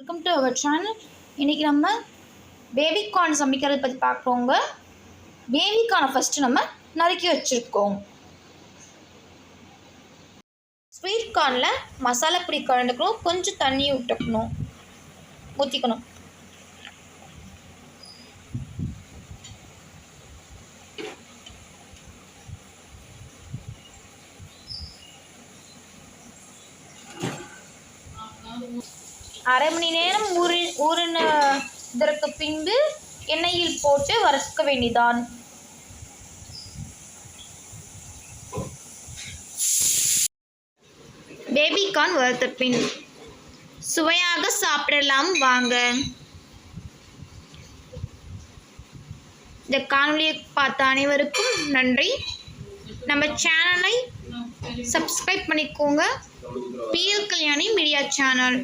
Welcome to our channel. இன்றைக்கி நம்ம baby corn சமைக்கிறத பற்றி பார்க்குறோங்க. பேபி கார்னை ஃபஸ்ட்டு நம்ம நறுக்கி வச்சுருக்கோம். ஸ்வீட் கார்னில் மசாலா பொடி கலந்துக்கணும், கொஞ்சம் தண்ணி ஊற்றிக்கணும். அரை மணி நேரம் ஊறினதற்கு பின்பு எண்ணெயில் போட்டு வறுக்க வேண்டியதான். பேபி கார்ன் வறுத்த பின் சுவையாக சாப்பிடலாம் வாங்க. இந்த காணொலியை பார்த்த அனைவருக்கும் நன்றி. நம்ம சேனலை சப்ஸ்கிரைப் பண்ணிக்கோங்க. BL Kalyani media channel.